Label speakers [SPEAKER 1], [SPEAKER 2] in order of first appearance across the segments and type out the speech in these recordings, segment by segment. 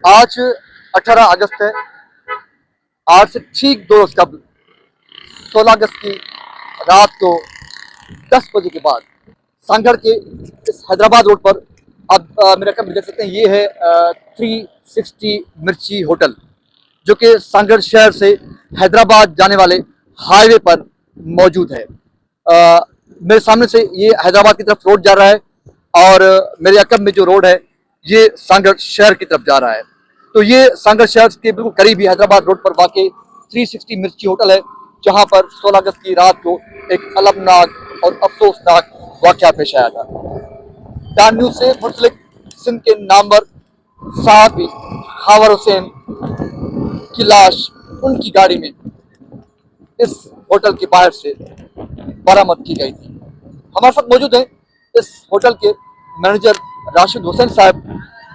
[SPEAKER 1] आज 18 अगस्त है। आज से ठीक 2 रोज कबल 16 अगस्त की रात को 10 बजे के बाद सांगड़ के इस हैदराबाद रोड पर आप मेरा कम देख सकते हैं। ये है 360 मिर्ची होटल, जो कि सांगड़ शहर से हैदराबाद जाने वाले हाईवे पर मौजूद है। मेरे सामने से ये हैदराबाद की तरफ रोड जा रहा है और मेरे अकब में जो रोड है ये सांगड़ शहर की तरफ जा रहा है। तो ये सांगड़ शहर के बिल्कुल करीब ही हैदराबाद रोड पर वाकई 360 मिर्ची होटल है, जहां पर 16 अगस्त की रात को एक अलमनाक और अफसोसनाक वाकया पेश आया था। डान न्यूज से मुंसलिक सिंध के नामवर साहबी खावर हुसैन की लाश उनकी गाड़ी में इस होटल के बाहर से बरामद की गई थी। हमारे साथ मौजूद है इस होटल के मैनेजर राशिद हुसैन साहब,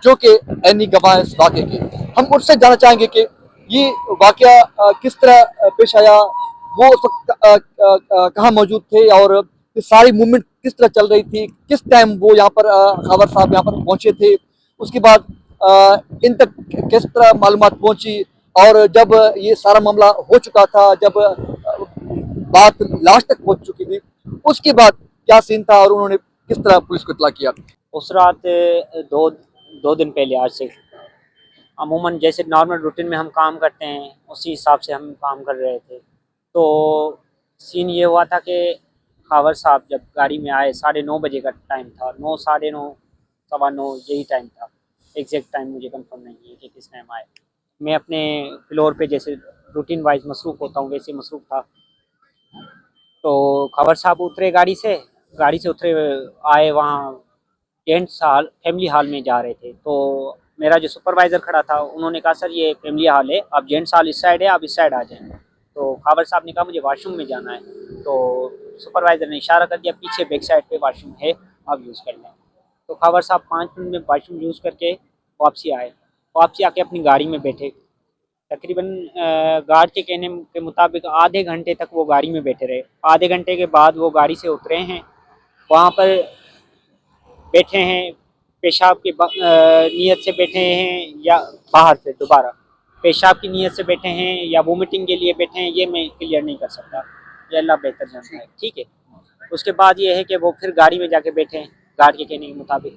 [SPEAKER 1] जो कि ऐनी गवाह इस वाक़े के। हम उनसे जानना चाहेंगे कि ये वाक़या किस तरह पेश आया, वो उस वक्त कहाँ मौजूद थे और ये सारी मूवमेंट किस तरह चल रही थी, किस टाइम वो यहाँ पर खबर साहब यहाँ पर पहुँचे थे, उसके बाद इन तक किस तरह मालूमात पहुँची, और जब ये सारा मामला हो चुका था, जब बात लास्ट तक पहुँच चुकी थी, उसके बाद क्या सीन था और उन्होंने किस तरह पुलिस को इत्तला किया।
[SPEAKER 2] उस रात दो दो दिन पहले आज से अमूमन जैसे नॉर्मल रूटीन में हम काम करते हैं उसी हिसाब से हम काम कर रहे थे। तो सीन ये हुआ था कि खावर साहब जब गाड़ी में आए 9:30 बजे का टाइम था, 9, 9:30, 9:15 यही टाइम था। एग्जैक्ट टाइम मुझे कंफर्म नहीं है कि किस टाइम आए। मैं अपने फ्लोर पे जैसे रूटीन वाइज मसरूफ़ होता हूँ वैसे मसरूफ़ था। तो खावर साहब उतरे गाड़ी से उतरे आए वहाँ जेंट्स हॉल फैमिली हॉल में जा रहे थे। तो मेरा जो सुपरवाइज़र खड़ा था उन्होंने कहा सर ये फैमिली हॉल है, आप जेंट्स हॉल इस साइड है, आप इस साइड आ जाएं। तो खावर साहब ने कहा मुझे वॉशरूम में जाना है। तो सुपरवाइज़र ने इशारा कर दिया पीछे बैक साइड पे वॉशरूम है, आप यूज़ कर लें। तो खावर साहब 5 मिनट में वॉशरूम यूज़ करके वापसी आए। वापसी आके अपनी गाड़ी में बैठे। तकरीबन गार्ड के कहने के मुताबिक आधे घंटे तक वो गाड़ी में बैठे रहे। आधे घंटे के बाद वो गाड़ी से उतरे हैं, वहाँ पर बैठे हैं, पेशाब की नीयत से बैठे हैं या बाहर से दोबारा पेशाब की नीयत से बैठे हैं या वोमिटिंग के लिए बैठे हैं, ये मैं क्लियर नहीं कर सकता, ये अल्लाह बेहतर जानता है। ठीक है। उसके बाद ये है कि वो फिर गाड़ी में जाके बैठे हैं गार्ड के कहने के मुताबिक।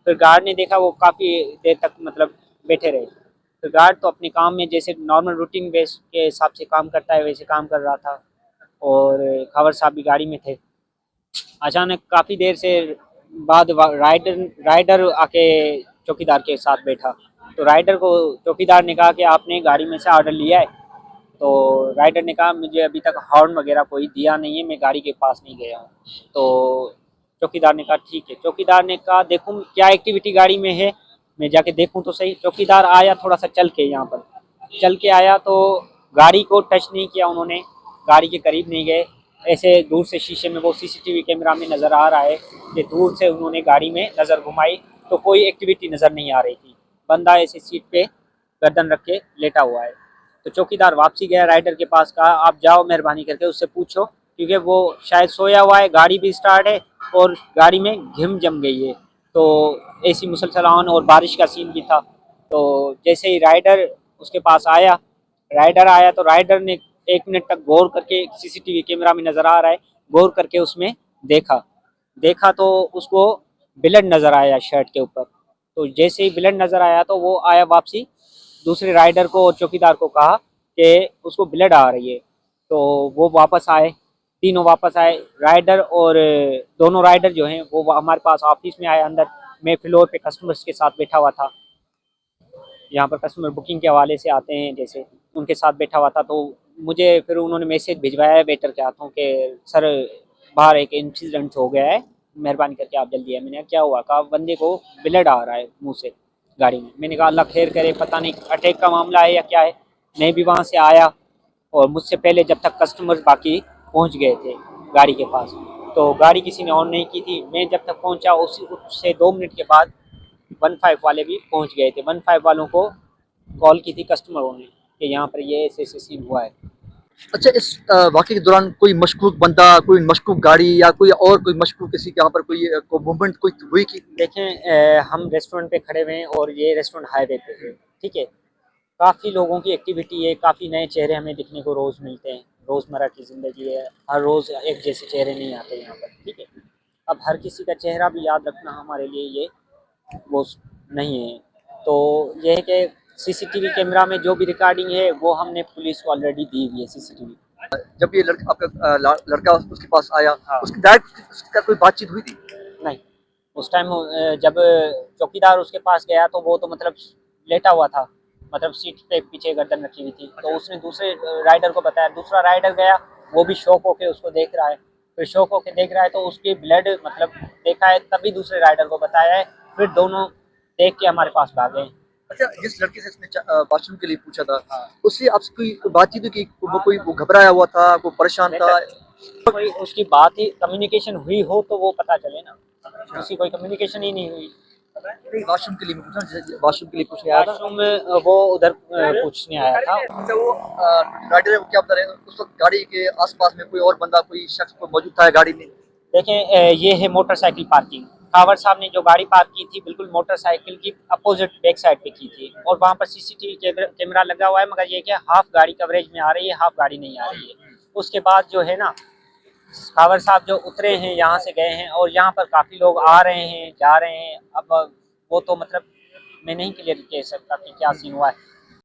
[SPEAKER 2] फिर गार्ड ने देखा वो काफ़ी देर तक मतलब बैठे रहे। फिर गार्ड तो अपने काम में जैसे नॉर्मल रूटीन बेस के हिसाब से काम करता है वैसे काम कर रहा था, और खबर साहब भी गाड़ी में थे। अचानक काफ़ी देर से बाद राइडर आके चौकीदार के साथ बैठा। तो राइडर को चौकीदार ने कहा कि आपने गाड़ी में से ऑर्डर लिया है। तो राइडर ने कहा मुझे अभी तक हॉर्न वगैरह कोई दिया नहीं है, मैं गाड़ी के पास नहीं गया हूँ। तो चौकीदार ने कहा ठीक है। चौकीदार ने कहा देखूँ क्या एक्टिविटी गाड़ी में है, मैं जाके देखूँ तो सही। चौकीदार आया थोड़ा सा चल के, यहाँ पर चल के आया तो गाड़ी को टच नहीं किया उन्होंने, गाड़ी के करीब नहीं गए। ऐसे दूर से शीशे में वो सीसीटीवी कैमरा में नज़र आ रहा है कि दूर से उन्होंने गाड़ी में नज़र घुमाई तो कोई एक्टिविटी नज़र नहीं आ रही थी। बंदा ऐसे सीट पे गर्दन रख के लेटा हुआ है। तो चौकीदार वापसी गया राइडर के पास, कहा आप जाओ मेहरबानी करके उससे पूछो, क्योंकि वो शायद सोया हुआ है, गाड़ी भी स्टार्ट है और गाड़ी में घिम जम गई है। तो ऐसी मुसलसल आन और बारिश का सीन भी था। तो जैसे ही राइडर उसके पास आया, तो राइडर ने 1 मिनट तक गौर करके, सीसीटीवी कैमरा में नज़र आ रहा है, गौर करके उसमें देखा तो उसको ब्लड नज़र आया शर्ट के ऊपर। तो जैसे ही ब्लड नज़र आया तो वो आया वापसी, दूसरे राइडर को और चौकीदार को कहा कि उसको ब्लड आ रही है। तो वो वापस आए, तीनों वापस आए। राइडर और दोनों राइडर जो हैं वो हमारे पास ऑफिस में आए अंदर। मैं फ्लोर पे कस्टमर्स के साथ बैठा हुआ था, यहाँ पर कस्टमर बुकिंग के हवाले से आते हैं जैसे, उनके साथ बैठा हुआ था। तो मुझे फिर उन्होंने मैसेज भिजवाया है वेटर के हाथों कि सर बाहर एक इंसिडेंट हो गया है, मेहरबानी करके आप जल्दी आए। मैंने कहा क्या हुआ? कहा बंदे को ब्लड आ रहा है मुंह से गाड़ी में। मैंने कहा अल्लाह खैर करे, पता नहीं अटैक का मामला है या क्या है। मैं भी वहाँ से आया और मुझसे पहले जब तक कस्टमर्स बाकी पहुँच गए थे गाड़ी के पास, तो गाड़ी किसी ने ऑन नहीं की थी। मैं जब तक पहुँचा उससे 2 मिनट के बाद 15 वाले भी पहुंच गए थे। 15 वालों को कॉल की थी कस्टमरों ने कि यहाँ पर ये ऐसे सीन हुआ है।
[SPEAKER 1] अच्छा, इस वाक़ये के दौरान कोई मशकूक बंदा, कोई मशकूक गाड़ी या कोई और कोई मशकूक किसी के यहाँ पर कोई मूवमेंट कोई हुई कि?
[SPEAKER 2] देखें हम रेस्टोरेंट पे खड़े हुए हैं और ये रेस्टोरेंट हाईवे पे है। ठीक है। काफ़ी लोगों की एक्टिविटी है, काफ़ी नए चेहरे हमें दिखने को रोज़ मिलते हैं। रोज़मर्रा की ज़िंदगी है, हर रोज़ एक जैसे चेहरे नहीं आते यहाँ पर, ठीक है। अब हर किसी का चेहरा भी याद रखना हमारे लिए ये वो नहीं है। तो ये है कि सीसीटीवी कैमरा में जो भी रिकॉर्डिंग है वो हमने पुलिस को ऑलरेडी दी हुई है सीसीटीवी।
[SPEAKER 1] जब ये लड़का आपका लड़का उसके पास आया,
[SPEAKER 2] हाँ।
[SPEAKER 1] उसकी डायरेक्ट उसका कोई बातचीत हुई थी?
[SPEAKER 2] नहीं, उस टाइम जब चौकीदार उसके पास गया तो वो तो मतलब लेटा हुआ था, मतलब सीट पे पीछे गर्दन रखी हुई थी। तो उसने दूसरे राइडर को बताया, दूसरा राइडर गया, वो भी शॉक होके उसको देख रहा है। फिर शॉक होके देख रहा है तो उसकी ब्लड मतलब देखा है, तभी दूसरे राइडर को बताया है। फिर दोनों देख के हमारे पास भागे।
[SPEAKER 1] अच्छा, जिस लड़के से इसने बाथरूम के लिए पूछा था, उससे आपसे कोई बातचीत हुई कि वो घबराया हुआ था, वो परेशान था?
[SPEAKER 2] कोई उसकी बात ही कम्युनिकेशन हुई हो तो वो पता चले ना, उसकी कोई कम्युनिकेशन ही नहीं हुई।
[SPEAKER 1] नहीं, वॉशरूम के लिए मैं पूछ रहा हूँ, वॉशरूम के लिए पूछने आया था।
[SPEAKER 2] वॉशरूम में वो उधर पूछने आया था।
[SPEAKER 1] अच्छा, वो राइडर है, वो क्या बता रहे हैं उस वक्त गाड़ी के आसपास में कोई और बंदा, कोई शख्स कोई मौजूद था गाड़ी में?
[SPEAKER 2] देखें, ये है मोटरसाइकिल पार्किंग। कावड़ साहब ने जो गाड़ी पार्क की थी बिल्कुल मोटरसाइकिल की अपोजिट बैक साइड पे की थी, और वहाँ पर सीसीटीवी कैमरा लगा हुआ है, मगर ये क्या हाफ गाड़ी कवरेज में आ रही है, हाफ गाड़ी नहीं आ रही है। उसके बाद जो है ना, कावड़ साहब जो उतरे हैं यहाँ से गए हैं, और यहाँ पर काफ़ी लोग आ रहे हैं जा रहे हैं। अब वो तो मतलब मैं नहीं क्लियर कह सकता कि क्या सीन हुआ है।